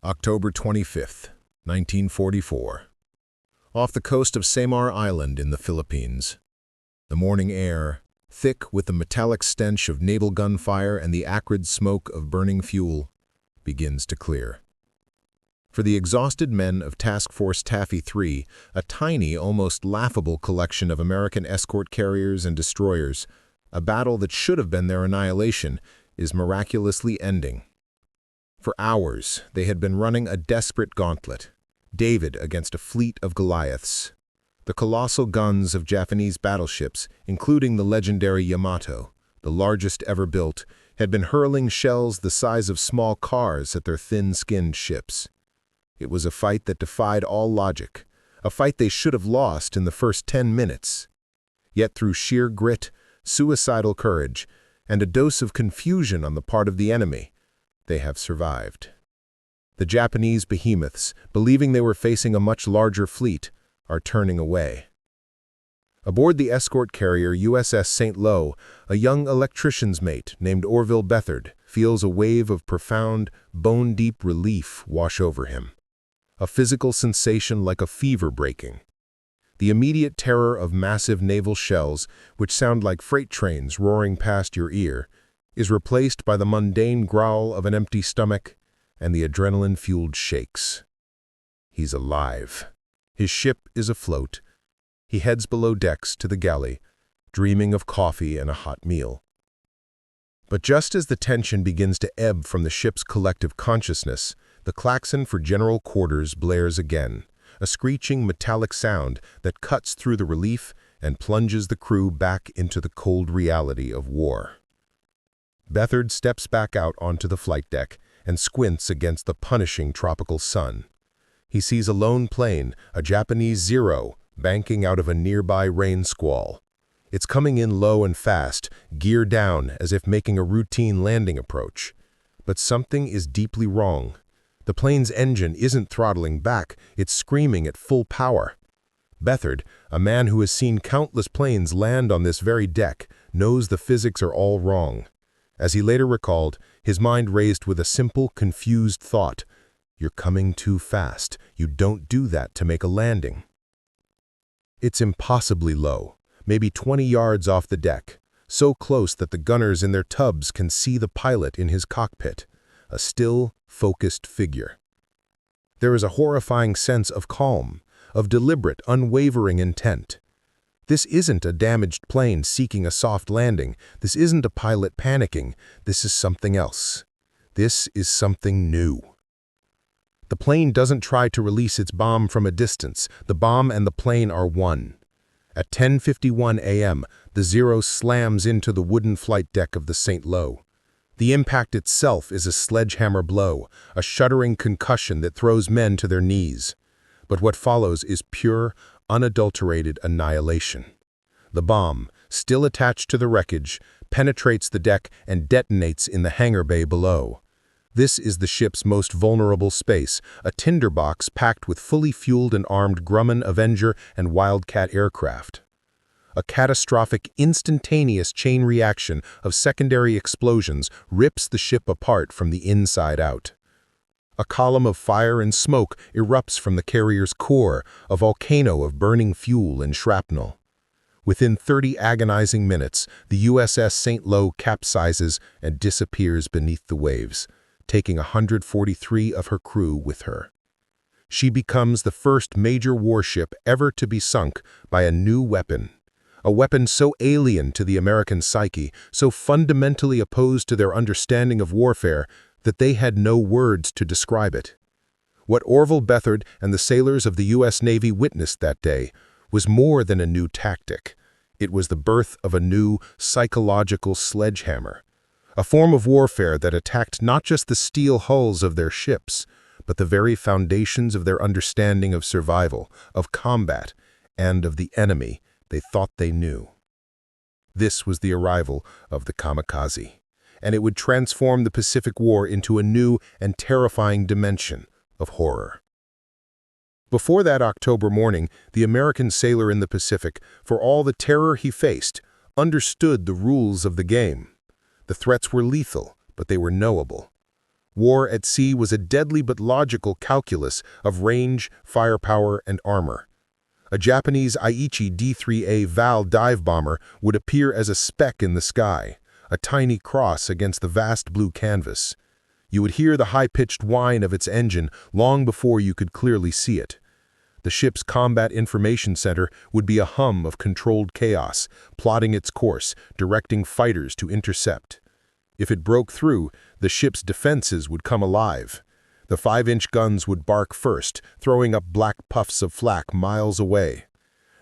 October 25th, 1944. Off the coast of Samar Island in the Philippines. The morning air, thick with the metallic stench of naval gunfire and the acrid smoke of burning fuel, begins to clear. For the exhausted men of Task Force Taffy 3, a tiny, almost laughable collection of American escort carriers and destroyers, a battle that should have been their annihilation, is miraculously ending. For hours, they had been running a desperate gauntlet, David against a fleet of Goliaths. The colossal guns of Japanese battleships, including the legendary Yamato, the largest ever built, had been hurling shells the size of small cars at their thin-skinned ships. It was a fight that defied all logic, a fight they should have lost in the first 10 minutes. Yet through sheer grit, suicidal courage, and a dose of confusion on the part of the enemy, they have survived. The Japanese behemoths, believing they were facing a much larger fleet, are turning away. Aboard the escort carrier USS St. Lo, a young electrician's mate named Orville Bethard feels a wave of profound, bone-deep relief wash over him. A physical sensation like a fever breaking. The immediate terror of massive naval shells, which sound like freight trains roaring past your ear, is replaced by the mundane growl of an empty stomach and the adrenaline-fueled shakes. He's alive. His ship is afloat. He heads below decks to the galley, dreaming of coffee and a hot meal. But just as the tension begins to ebb from the ship's collective consciousness, the klaxon for general quarters blares again, a screeching metallic sound that cuts through the relief and plunges the crew back into the cold reality of war. Bethard steps back out onto the flight deck and squints against the punishing tropical sun. He sees a lone plane, a Japanese Zero, banking out of a nearby rain squall. It's coming in low and fast, gear down as if making a routine landing approach. But something is deeply wrong. The plane's engine isn't throttling back, it's screaming at full power. Bethard, a man who has seen countless planes land on this very deck, knows the physics are all wrong. As he later recalled, his mind raced with a simple, confused thought. You're coming too fast. You don't do that to make a landing. It's impossibly low, maybe 20 yards off the deck, so close that the gunners in their tubs can see the pilot in his cockpit, a still, focused figure. There is a horrifying sense of calm, of deliberate, unwavering intent. This isn't a damaged plane seeking a soft landing. This isn't a pilot panicking. This is something else. This is something new. The plane doesn't try to release its bomb from a distance. The bomb and the plane are one. At 10:51 a.m., the Zero slams into the wooden flight deck of the St. Lo. The impact itself is a sledgehammer blow, a shuddering concussion that throws men to their knees. But what follows is pure, unadulterated annihilation. The bomb, still attached to the wreckage, penetrates the deck and detonates in the hangar bay below. This is the ship's most vulnerable space, a tinderbox packed with fully fueled and armed Grumman, Avenger, and Wildcat aircraft. A catastrophic, instantaneous chain reaction of secondary explosions rips the ship apart from the inside out. A column of fire and smoke erupts from the carrier's core, a volcano of burning fuel and shrapnel. Within 30 agonizing minutes, the USS St. Lo capsizes and disappears beneath the waves, taking 143 of her crew with her. She becomes the first major warship ever to be sunk by a new weapon. A weapon so alien to the American psyche, so fundamentally opposed to their understanding of warfare, that they had no words to describe it. What Orville Bethard and the sailors of the U.S. Navy witnessed that day was more than a new tactic. It was the birth of a new psychological sledgehammer, a form of warfare that attacked not just the steel hulls of their ships, but the very foundations of their understanding of survival, of combat, and of the enemy they thought they knew. This was the arrival of the Kamikaze, and it would transform the Pacific War into a new and terrifying dimension of horror. Before that October morning, the American sailor in the Pacific, for all the terror he faced, understood the rules of the game. The threats were lethal, but they were knowable. War at sea was a deadly but logical calculus of range, firepower, and armor. A Japanese Aichi D-3A Val dive bomber would appear as a speck in the sky, a tiny cross against the vast blue canvas. You would hear the high-pitched whine of its engine long before you could clearly see it. The ship's combat information center would be a hum of controlled chaos, plotting its course, directing fighters to intercept. If it broke through, the ship's defenses would come alive. The 5-inch guns would bark first, throwing up black puffs of flak miles away.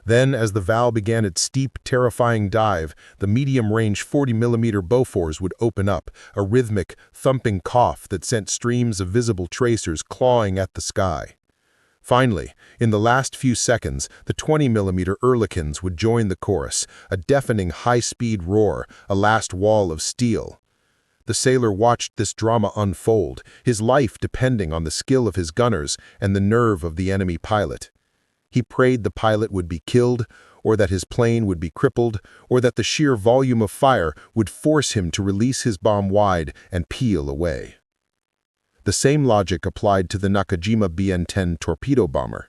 Then, as the Val began its steep, terrifying dive, the medium-range 40mm Bofors would open up, a rhythmic, thumping cough that sent streams of visible tracers clawing at the sky. Finally, in the last few seconds, the 20mm Ehrlichens would join the chorus, a deafening high-speed roar, a last wall of steel. The sailor watched this drama unfold, his life depending on the skill of his gunners and the nerve of the enemy pilot. He prayed the pilot would be killed, or that his plane would be crippled, or that the sheer volume of fire would force him to release his bomb wide and peel away. The same logic applied to the Nakajima BN-10 torpedo bomber.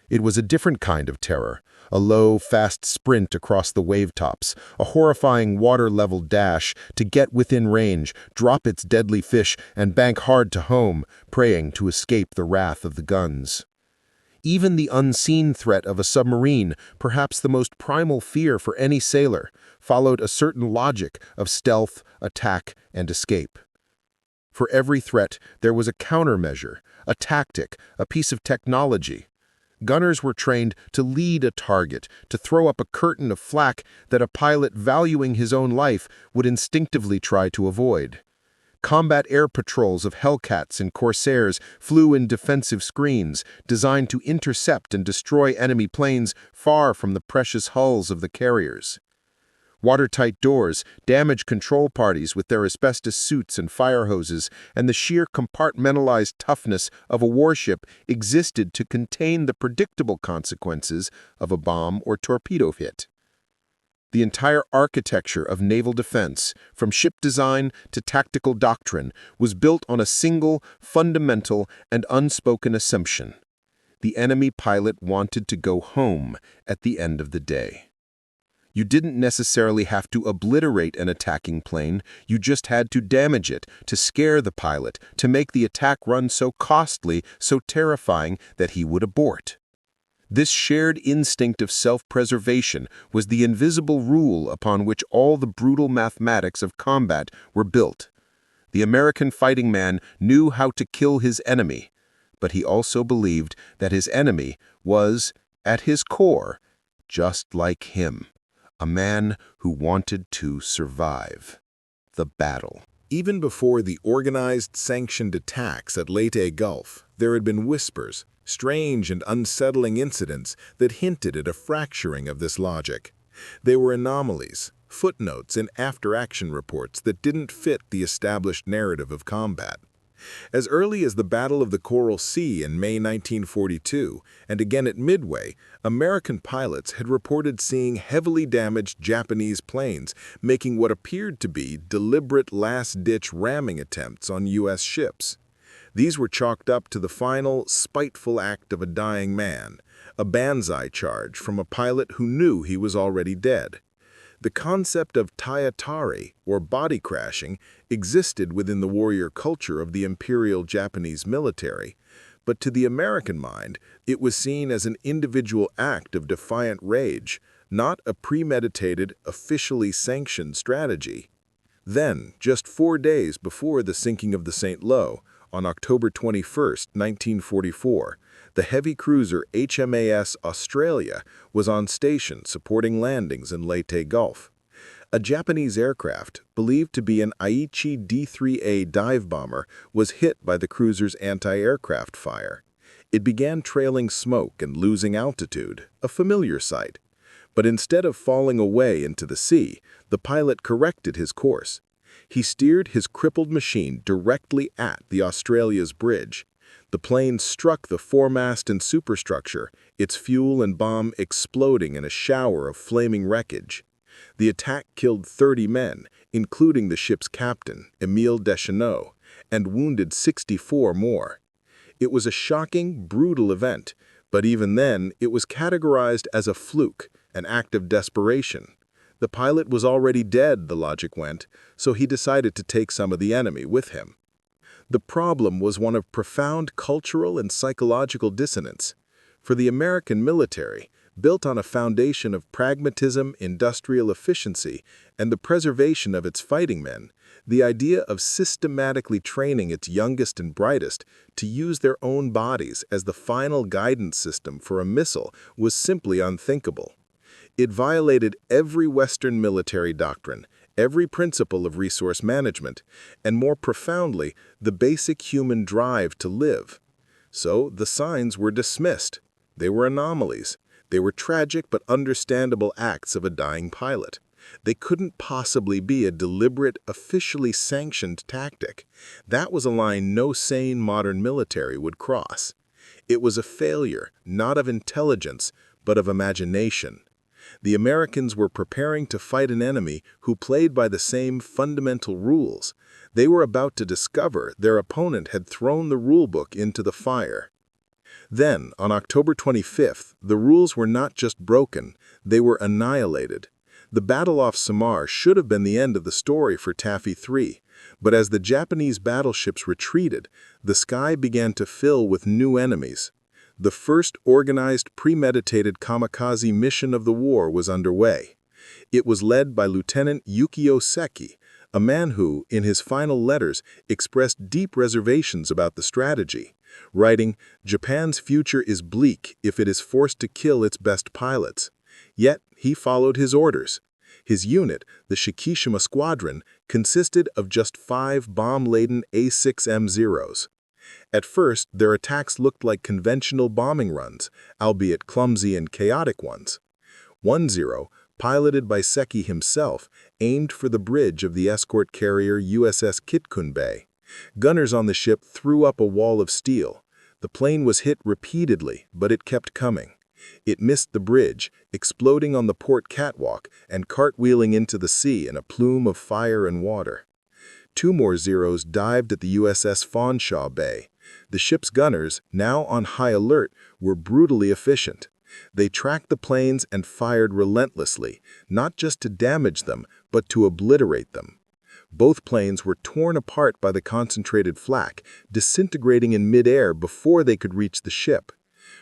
It was a different kind of terror, a low, fast sprint across the wavetops, a horrifying water-level dash to get within range, drop its deadly fish, and bank hard to home, praying to escape the wrath of the guns. Even the unseen threat of a submarine, perhaps the most primal fear for any sailor, followed a certain logic of stealth, attack, and escape. For every threat, there was a countermeasure, a tactic, a piece of technology. Gunners were trained to lead a target, to throw up a curtain of flak that a pilot valuing his own life would instinctively try to avoid. Combat air patrols of Hellcats and Corsairs flew in defensive screens, designed to intercept and destroy enemy planes far from the precious hulls of the carriers. Watertight doors, damage control parties with their asbestos suits and fire hoses, and the sheer compartmentalized toughness of a warship existed to contain the predictable consequences of a bomb or torpedo hit. The entire architecture of naval defense, from ship design to tactical doctrine, was built on a single, fundamental, and unspoken assumption. The enemy pilot wanted to go home at the end of the day. You didn't necessarily have to obliterate an attacking plane, you just had to damage it, to scare the pilot, to make the attack run so costly, so terrifying that he would abort. This shared instinct of self-preservation was the invisible rule upon which all the brutal mathematics of combat were built. The American fighting man knew how to kill his enemy, but he also believed that his enemy was, at his core, just like him. A man who wanted to survive. The battle. Even before the organized, sanctioned attacks at Leyte Gulf, there had been whispers, strange and unsettling incidents that hinted at a fracturing of this logic. They were anomalies, footnotes, and after-action reports that didn't fit the established narrative of combat. As early as the Battle of the Coral Sea in May 1942, and again at Midway, American pilots had reported seeing heavily damaged Japanese planes making what appeared to be deliberate last-ditch ramming attempts on U.S. ships. These were chalked up to the final, spiteful act of a dying man, a banzai charge from a pilot who knew he was already dead. The concept of taiatari, or body crashing, existed within the warrior culture of the Imperial Japanese military, but to the American mind, it was seen as an individual act of defiant rage, not a premeditated, officially sanctioned strategy. Then, just 4 days before the sinking of the St. Lo, on October 21, 1944, the heavy cruiser HMAS Australia was on station supporting landings in Leyte Gulf. A Japanese aircraft, believed to be an Aichi D-3A dive bomber, was hit by the cruiser's anti-aircraft fire. It began trailing smoke and losing altitude, a familiar sight. But instead of falling away into the sea, the pilot corrected his course. He steered his crippled machine directly at the Australia's bridge. The plane struck the foremast and superstructure, its fuel and bomb exploding in a shower of flaming wreckage. The attack killed 30 men, including the ship's captain, Émile Deschanel, and wounded 64 more. It was a shocking, brutal event, but even then, it was categorized as a fluke, an act of desperation. The pilot was already dead, the logic went, so he decided to take some of the enemy with him. The problem was one of profound cultural and psychological dissonance. For the American military, built on a foundation of pragmatism, industrial efficiency, and the preservation of its fighting men, the idea of systematically training its youngest and brightest to use their own bodies as the final guidance system for a missile was simply unthinkable. It violated every Western military doctrine, every principle of resource management, and more profoundly, the basic human drive to live. So the signs were dismissed. They were anomalies. They were tragic but understandable acts of a dying pilot. They couldn't possibly be a deliberate, officially sanctioned tactic. That was a line no sane modern military would cross. It was a failure, not of intelligence, but of imagination. The Americans were preparing to fight an enemy who played by the same fundamental rules. They were about to discover their opponent had thrown the rulebook into the fire. Then, on October 25th, the rules were not just broken, they were annihilated. The battle off Samar should have been the end of the story for Taffy 3, but as the Japanese battleships retreated, the sky began to fill with new enemies. The first organized, premeditated kamikaze mission of the war was underway. It was led by Lieutenant Yukio Seki, a man who, in his final letters, expressed deep reservations about the strategy, writing, "Japan's future is bleak if it is forced to kill its best pilots." Yet, he followed his orders. His unit, the Shikishima Squadron, consisted of just 5 bomb-laden A6M0s. At first, their attacks looked like conventional bombing runs, albeit clumsy and chaotic ones. 1-0, piloted by Seki himself, aimed for the bridge of the escort carrier USS Kitkunbei. Gunners on the ship threw up a wall of steel. The plane was hit repeatedly, but it kept coming. It missed the bridge, exploding on the port catwalk and cartwheeling into the sea in a plume of fire and water. 2 more Zeros dived at the USS Fanshawe Bay. The ship's gunners, now on high alert, were brutally efficient. They tracked the planes and fired relentlessly, not just to damage them, but to obliterate them. Both planes were torn apart by the concentrated flak, disintegrating in midair before they could reach the ship.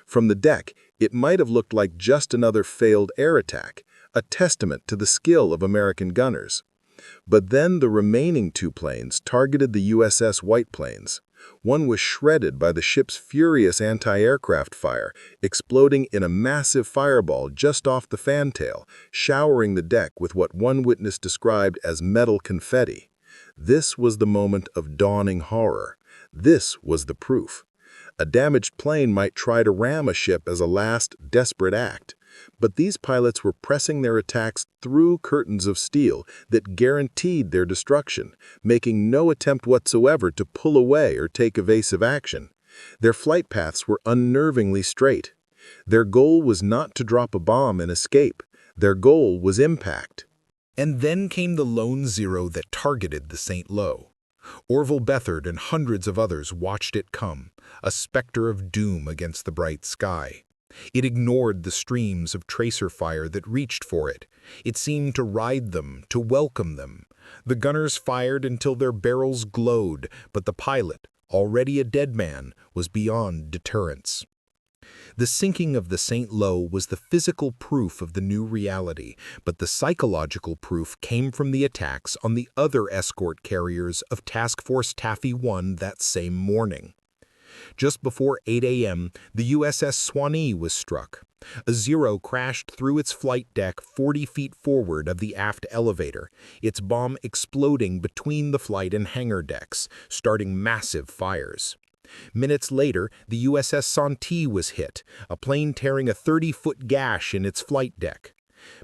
From the deck, it might have looked like just another failed air attack, a testament to the skill of American gunners. But then the remaining 2 planes targeted the USS White Plains. One was shredded by the ship's furious anti-aircraft fire, exploding in a massive fireball just off the fantail, showering the deck with what one witness described as metal confetti. This was the moment of dawning horror. This was the proof. A damaged plane might try to ram a ship as a last, desperate act. But these pilots were pressing their attacks through curtains of steel that guaranteed their destruction, making no attempt whatsoever to pull away or take evasive action. Their flight paths were unnervingly straight. Their goal was not to drop a bomb and escape. Their goal was impact. And then came the lone Zero that targeted the St. Lo. Orville Bethard and hundreds of others watched it come, a specter of doom against the bright sky. It ignored the streams of tracer fire that reached for it. It seemed to ride them, to welcome them. The gunners fired until their barrels glowed, but the pilot, already a dead man, was beyond deterrence. The sinking of the St. Lo was the physical proof of the new reality, but the psychological proof came from the attacks on the other escort carriers of Task Force Taffy 1 that same morning. Just before 8 a.m., the USS Swanee was struck. A Zero crashed through its flight deck 40 feet forward of the aft elevator, its bomb exploding between the flight and hangar decks, starting massive fires. Minutes later, the USS Santee was hit, a plane tearing a 30-foot gash in its flight deck.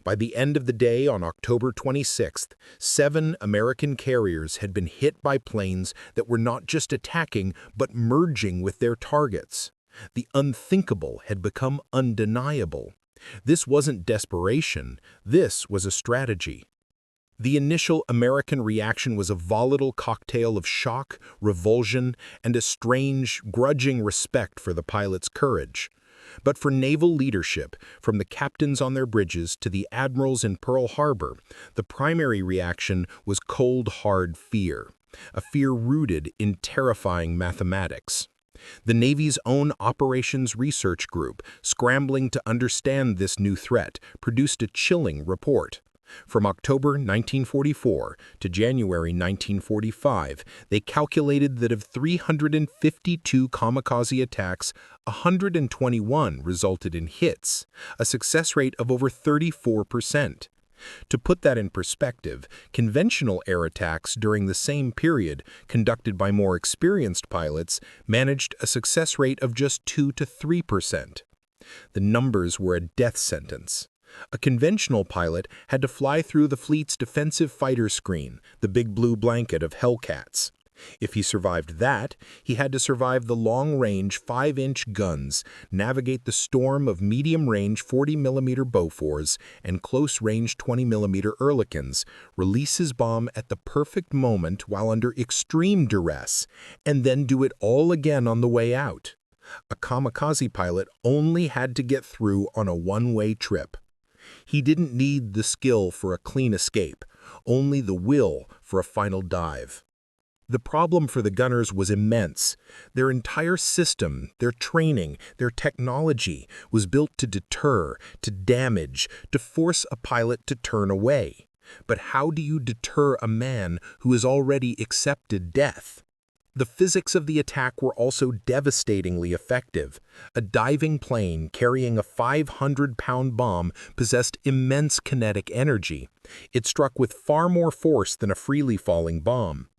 By the end of the day on October 26th, 7 American carriers had been hit by planes that were not just attacking, but merging with their targets. The unthinkable had become undeniable. This wasn't desperation, this was a strategy. The initial American reaction was a volatile cocktail of shock, revulsion, and a strange, grudging respect for the pilot's courage. But for naval leadership, from the captains on their bridges to the admirals in Pearl Harbor, the primary reaction was cold, hard fear, a fear rooted in terrifying mathematics. The Navy's own Operations Research Group, scrambling to understand this new threat, produced a chilling report. From October 1944 to January 1945, they calculated that of 352 kamikaze attacks, 121 resulted in hits, a success rate of over 34%. To put that in perspective, conventional air attacks during the same period, conducted by more experienced pilots, managed a success rate of just 2 to 3%. The numbers were a death sentence. A conventional pilot had to fly through the fleet's defensive fighter screen, the big blue blanket of Hellcats. If he survived that, he had to survive the long-range 5-inch guns, navigate the storm of medium-range 40mm Bofors and close-range 20mm Ehrlichens, release his bomb at the perfect moment while under extreme duress, and then do it all again on the way out. A kamikaze pilot only had to get through on a one-way trip. He didn't need the skill for a clean escape, only the will for a final dive. The problem for the gunners was immense. Their entire system, their training, their technology was built to deter, to damage, to force a pilot to turn away. But how do you deter a man who has already accepted death? The physics of the attack were also devastatingly effective. A diving plane carrying a 500-pound bomb possessed immense kinetic energy. It struck with far more force than a freely falling bomb.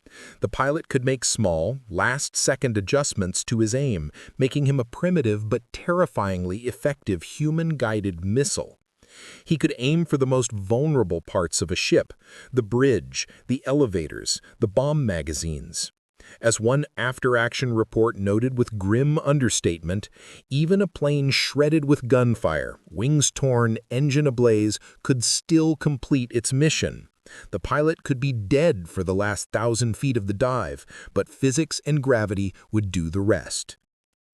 The pilot could make small, last-second adjustments to his aim, making him a primitive but terrifyingly effective human-guided missile. He could aim for the most vulnerable parts of a ship, the bridge, the elevators, the bomb magazines. As one after-action report noted with grim understatement, even a plane shredded with gunfire, wings torn, engine ablaze, could still complete its mission. The pilot could be dead for the last 1,000 feet of the dive, but physics and gravity would do the rest.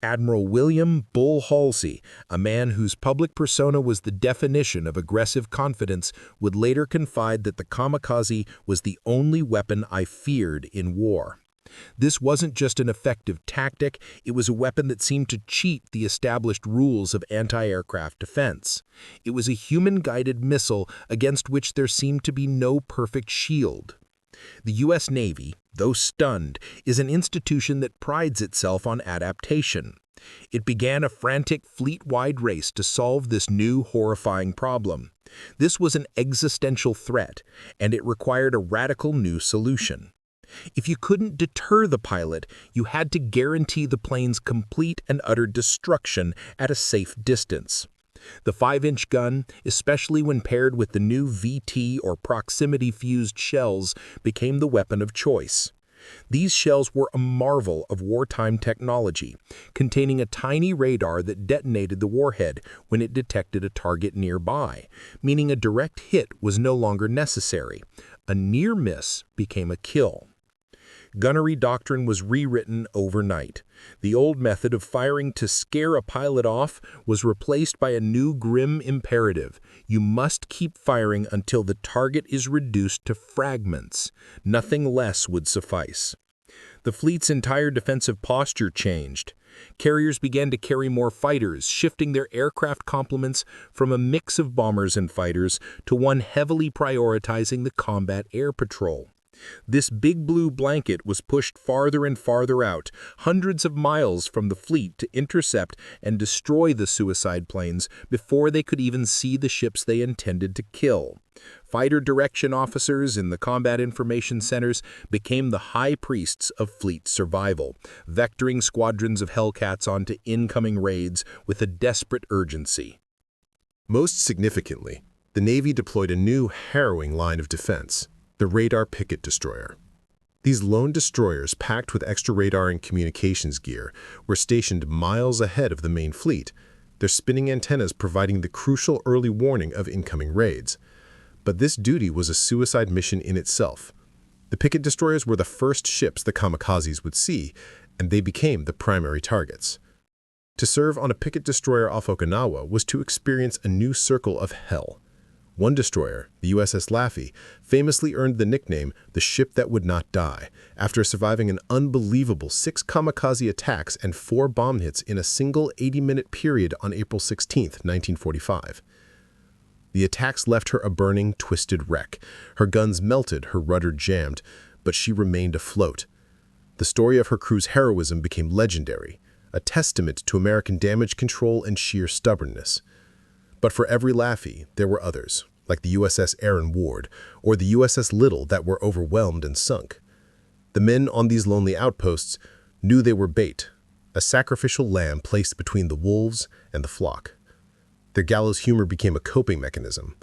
Admiral William Bull Halsey, a man whose public persona was the definition of aggressive confidence, would later confide that the kamikaze was the only weapon I feared in war. This wasn't just an effective tactic, it was a weapon that seemed to cheat the established rules of anti-aircraft defense. It was a human-guided missile against which there seemed to be no perfect shield. The U.S. Navy, though stunned, is an institution that prides itself on adaptation. It began a frantic fleet-wide race to solve this new, horrifying problem. This was an existential threat, and it required a radical new solution. If you couldn't deter the pilot, you had to guarantee the plane's complete and utter destruction at a safe distance. The 5-inch gun, especially when paired with the new VT or proximity-fused shells, became the weapon of choice. These shells were a marvel of wartime technology, containing a tiny radar that detonated the warhead when it detected a target nearby, meaning a direct hit was no longer necessary. A near miss became a kill. Gunnery doctrine was rewritten overnight. The old method of firing to scare a pilot off was replaced by a new grim imperative. You must keep firing until the target is reduced to fragments. Nothing less would suffice. The fleet's entire defensive posture changed. Carriers began to carry more fighters, shifting their aircraft complements from a mix of bombers and fighters to one heavily prioritizing the combat air patrol. This big blue blanket was pushed farther and farther out, hundreds of miles from the fleet to intercept and destroy the suicide planes before they could even see the ships they intended to kill. Fighter direction officers in the combat information centers became the high priests of fleet survival, vectoring squadrons of Hellcats onto incoming raids with a desperate urgency. Most significantly, the Navy deployed a new, harrowing line of defense: the radar picket destroyer. These lone destroyers, packed with extra radar and communications gear, were stationed miles ahead of the main fleet, their spinning antennas providing the crucial early warning of incoming raids. But this duty was a suicide mission in itself. The picket destroyers were the first ships the kamikazes would see, and they became the primary targets. To serve on a picket destroyer off Okinawa was to experience a new circle of hell. One destroyer, the USS Laffey, famously earned the nickname the ship that would not die after surviving an unbelievable 6 kamikaze attacks and 4 bomb hits in a single 80-minute period on April 16, 1945. The attacks left her a burning, twisted wreck. Her guns melted, her rudder jammed, but she remained afloat. The story of her crew's heroism became legendary, a testament to American damage control and sheer stubbornness. But for every Laffey, there were others, like the USS Aaron Ward or the USS Little, that were overwhelmed and sunk. The men on these lonely outposts knew they were bait, a sacrificial lamb placed between the wolves and the flock. Their gallows humor became a coping mechanism.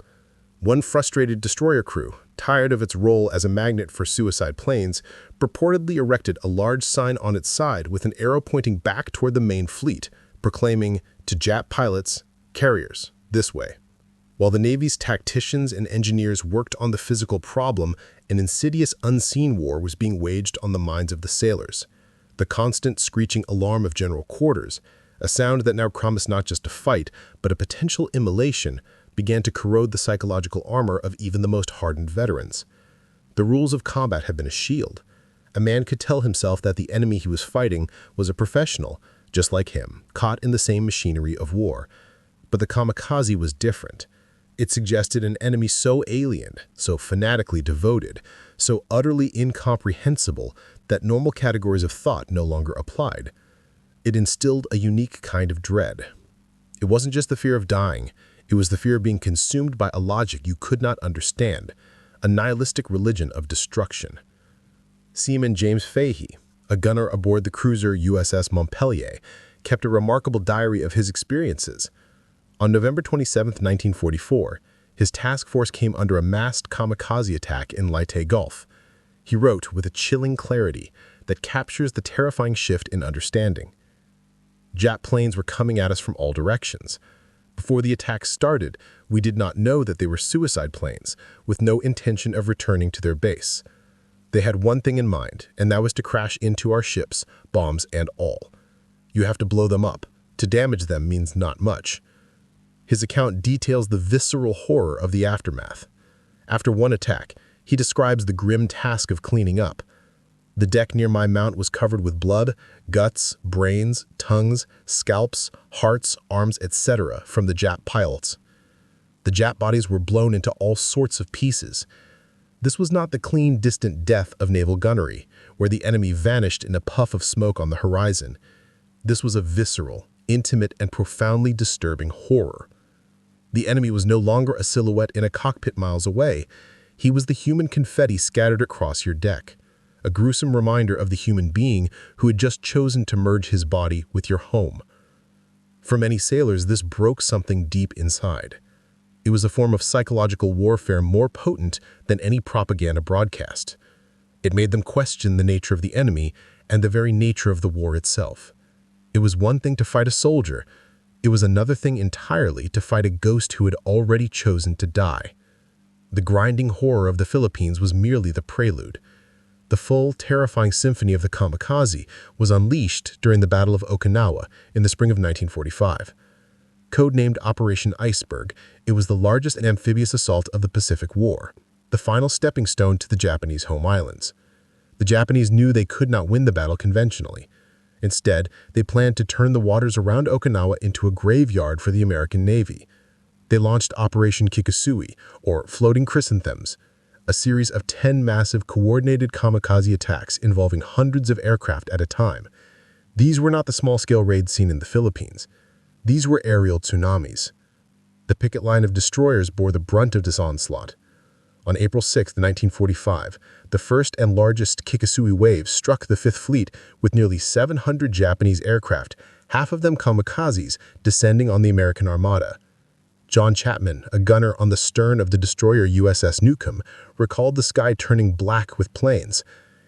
One frustrated destroyer crew, tired of its role as a magnet for suicide planes, purportedly erected a large sign on its side with an arrow pointing back toward the main fleet, proclaiming, "To Jap pilots, carriers, this way." While the Navy's tacticians and engineers worked on the physical problem, an insidious unseen war was being waged on the minds of the sailors. The constant screeching alarm of general quarters, a sound that now promised not just a fight, but a potential immolation, began to corrode the psychological armor of even the most hardened veterans. The rules of combat had been a shield. A man could tell himself that the enemy he was fighting was a professional, just like him, caught in the same machinery of war. But the kamikaze was different. It suggested an enemy so alien, so fanatically devoted, so utterly incomprehensible that normal categories of thought no longer applied. It instilled a unique kind of dread. It wasn't just the fear of dying, it was the fear of being consumed by a logic you could not understand, a nihilistic religion of destruction. Seaman James Fahey, a gunner aboard the cruiser USS Montpelier, kept a remarkable diary of his experiences. On November 27, 1944, his task force came under a massed kamikaze attack in Leyte Gulf. He wrote with a chilling clarity that captures the terrifying shift in understanding. Jap planes were coming at us from all directions. Before the attack started, we did not know that they were suicide planes, with no intention of returning to their base. They had one thing in mind, and that was to crash into our ships, bombs and all. You have to blow them up. To damage them means not much. His account details the visceral horror of the aftermath. After one attack, he describes the grim task of cleaning up. The deck near my mount was covered with blood, guts, brains, tongues, scalps, hearts, arms, etc. from the Jap pilots. The Jap bodies were blown into all sorts of pieces. This was not the clean, distant death of naval gunnery, where the enemy vanished in a puff of smoke on the horizon. This was a visceral, intimate, and profoundly disturbing horror. The enemy was no longer a silhouette in a cockpit miles away. He was the human confetti scattered across your deck, a gruesome reminder of the human being who had just chosen to merge his body with your home. For many sailors, this broke something deep inside. It was a form of psychological warfare more potent than any propaganda broadcast. It made them question the nature of the enemy and the very nature of the war itself. It was one thing to fight a soldier. It was another thing entirely to fight a ghost who had already chosen to die. The grinding horror of the Philippines was merely the prelude. The full, terrifying symphony of the kamikaze was unleashed during the Battle of Okinawa in the spring of 1945. Codenamed Operation Iceberg, it was the largest amphibious assault of the Pacific War, the final stepping stone to the Japanese home islands. The Japanese knew they could not win the battle conventionally. Instead, they planned to turn the waters around Okinawa into a graveyard for the American Navy. They launched Operation Kikasui, or Floating Chrysanthemums, a series of 10 massive coordinated kamikaze attacks involving hundreds of aircraft at a time. These were not the small-scale raids seen in the Philippines. These were aerial tsunamis. The picket line of destroyers bore the brunt of this onslaught. On April 6, 1945, the first and largest Kikasui wave struck the Fifth Fleet with nearly 700 Japanese aircraft, half of them kamikazes, descending on the American Armada. John Chapman, a gunner on the stern of the destroyer USS Newcomb, recalled the sky turning black with planes.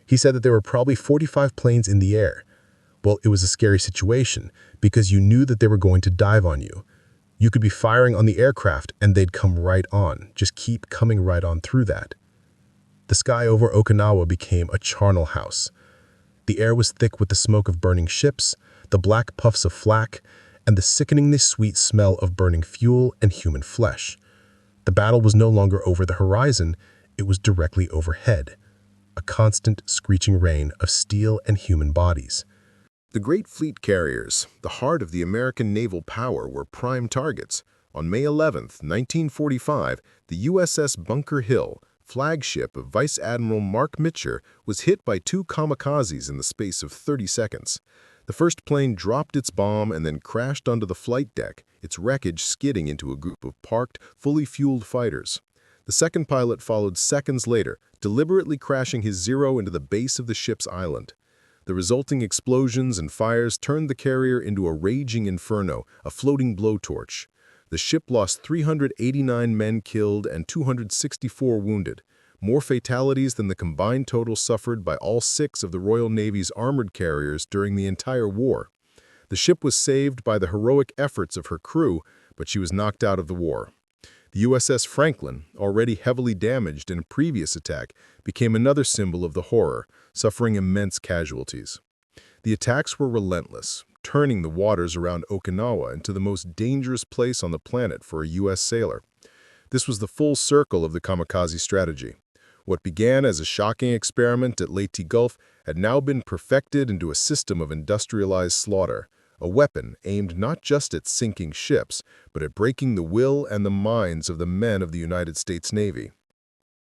He said that there were probably 45 planes in the air. Well, it was a scary situation because you knew that they were going to dive on you. You could be firing on the aircraft and they'd come right on, just keep coming right on through that. The sky over Okinawa became a charnel house. The air was thick with the smoke of burning ships, the black puffs of flak, and the sickeningly sweet smell of burning fuel and human flesh. The battle was no longer over the horizon, it was directly overhead. A constant screeching rain of steel and human bodies. The great fleet carriers, the heart of the American naval power, were prime targets. On May 11, 1945, the USS Bunker Hill, flagship of Vice Admiral Mark Mitcher, was hit by two kamikazes in the space of 30 seconds. The first plane dropped its bomb and then crashed onto the flight deck, its wreckage skidding into a group of parked, fully fueled fighters. The second pilot followed seconds later, deliberately crashing his Zero into the base of the ship's island. The resulting explosions and fires turned the carrier into a raging inferno, a floating blowtorch. The ship lost 389 men killed and 264 wounded, more fatalities than the combined total suffered by all 6 of the Royal Navy's armored carriers during the entire war. The ship was saved by the heroic efforts of her crew, but she was knocked out of the war. The USS Franklin, already heavily damaged in a previous attack, became another symbol of the horror, suffering immense casualties. The attacks were relentless, turning the waters around Okinawa into the most dangerous place on the planet for a U.S. sailor. This was the full circle of the kamikaze strategy. What began as a shocking experiment at Leyte Gulf had now been perfected into a system of industrialized slaughter, a weapon aimed not just at sinking ships, but at breaking the will and the minds of the men of the United States Navy.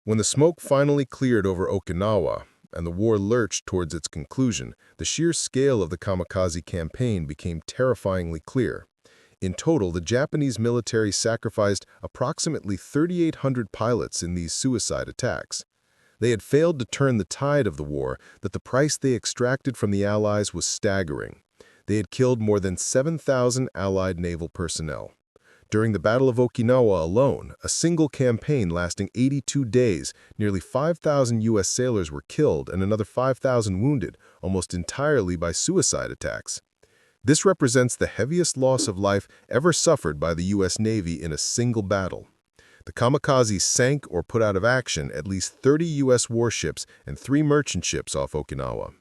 When the smoke finally cleared over Okinawa and the war lurched towards its conclusion, the sheer scale of the kamikaze campaign became terrifyingly clear. In total, the Japanese military sacrificed approximately 3,800 pilots in these suicide attacks. They had failed to turn the tide of the war, that the price they extracted from the Allies was staggering. They had killed more than 7,000 Allied naval personnel. During the Battle of Okinawa alone, a single campaign lasting 82 days, nearly 5,000 U.S. sailors were killed and another 5,000 wounded, almost entirely by suicide attacks. This represents the heaviest loss of life ever suffered by the U.S. Navy in a single battle. The kamikazes sank or put out of action at least 30 U.S. warships and 3 merchant ships off Okinawa.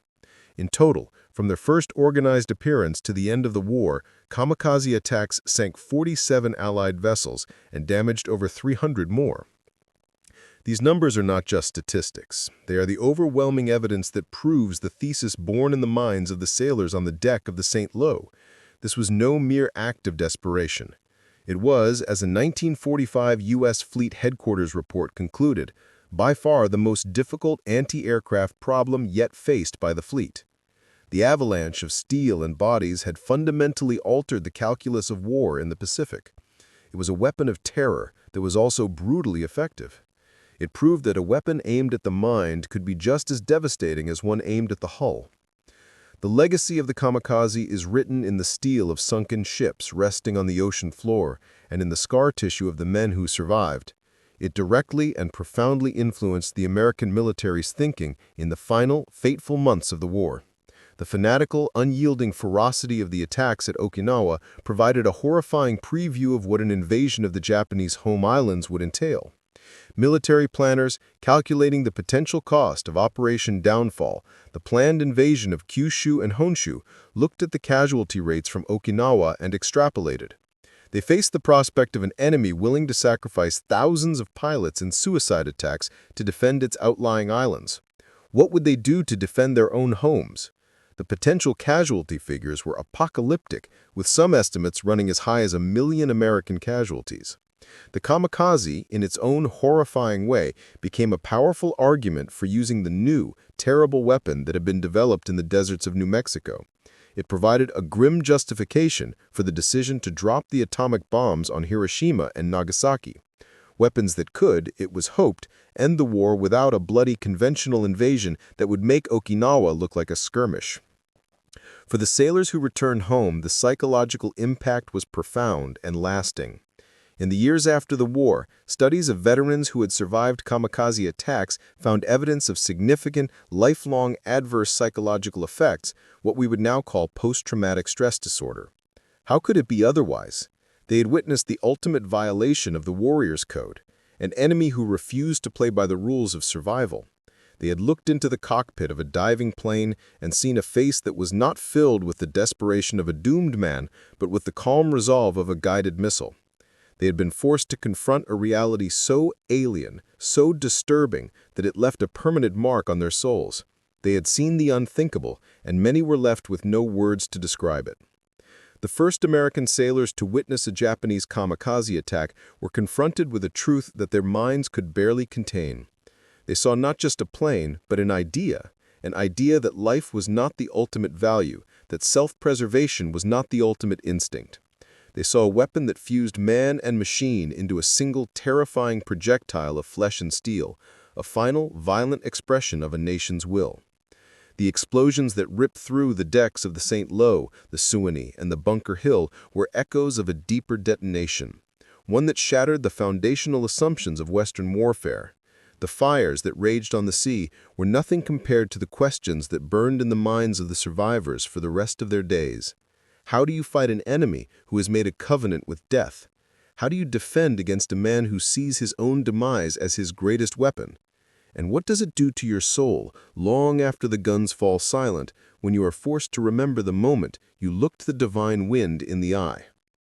In total, from their first organized appearance to the end of the war, kamikaze attacks sank 47 Allied vessels and damaged over 300 more. These numbers are not just statistics. They are the overwhelming evidence that proves the thesis born in the minds of the sailors on the deck of the St. Lo. This was no mere act of desperation. It was, as a 1945 U.S. Fleet Headquarters report concluded, by far the most difficult anti-aircraft problem yet faced by the fleet. The avalanche of steel and bodies had fundamentally altered the calculus of war in the Pacific. It was a weapon of terror that was also brutally effective. It proved that a weapon aimed at the mind could be just as devastating as one aimed at the hull. The legacy of the kamikaze is written in the steel of sunken ships resting on the ocean floor and in the scar tissue of the men who survived. It directly and profoundly influenced the American military's thinking in the final, fateful months of the war. The fanatical, unyielding ferocity of the attacks at Okinawa provided a horrifying preview of what an invasion of the Japanese home islands would entail. Military planners, calculating the potential cost of Operation Downfall, the planned invasion of Kyushu and Honshu, looked at the casualty rates from Okinawa and extrapolated. They faced the prospect of an enemy willing to sacrifice thousands of pilots in suicide attacks to defend its outlying islands. What would they do to defend their own homes? The potential casualty figures were apocalyptic, with some estimates running as high as 1 million American casualties. The kamikaze, in its own horrifying way, became a powerful argument for using the new, terrible weapon that had been developed in the deserts of New Mexico. It provided a grim justification for the decision to drop the atomic bombs on Hiroshima and Nagasaki. Weapons that could, it was hoped, end the war without a bloody conventional invasion that would make Okinawa look like a skirmish. For the sailors who returned home, the psychological impact was profound and lasting. In the years after the war, studies of veterans who had survived kamikaze attacks found evidence of significant, lifelong adverse psychological effects, what we would now call post-traumatic stress disorder. How could it be otherwise? They had witnessed the ultimate violation of the warrior's code, an enemy who refused to play by the rules of survival. They had looked into the cockpit of a diving plane and seen a face that was not filled with the desperation of a doomed man, but with the calm resolve of a guided missile. They had been forced to confront a reality so alien, so disturbing, that it left a permanent mark on their souls. They had seen the unthinkable, and many were left with no words to describe it. The first American sailors to witness a Japanese kamikaze attack were confronted with a truth that their minds could barely contain. They saw not just a plane, but an idea that life was not the ultimate value, that self-preservation was not the ultimate instinct. They saw a weapon that fused man and machine into a single terrifying projectile of flesh and steel, a final, violent expression of a nation's will. The explosions that ripped through the decks of the St. Lo, the Suwannee, and the Bunker Hill were echoes of a deeper detonation, one that shattered the foundational assumptions of Western warfare. The fires that raged on the sea were nothing compared to the questions that burned in the minds of the survivors for the rest of their days. How do you fight an enemy who has made a covenant with death? How do you defend against a man who sees his own demise as his greatest weapon? And what does it do to your soul, long after the guns fall silent, when you are forced to remember the moment you looked the divine wind in the eye?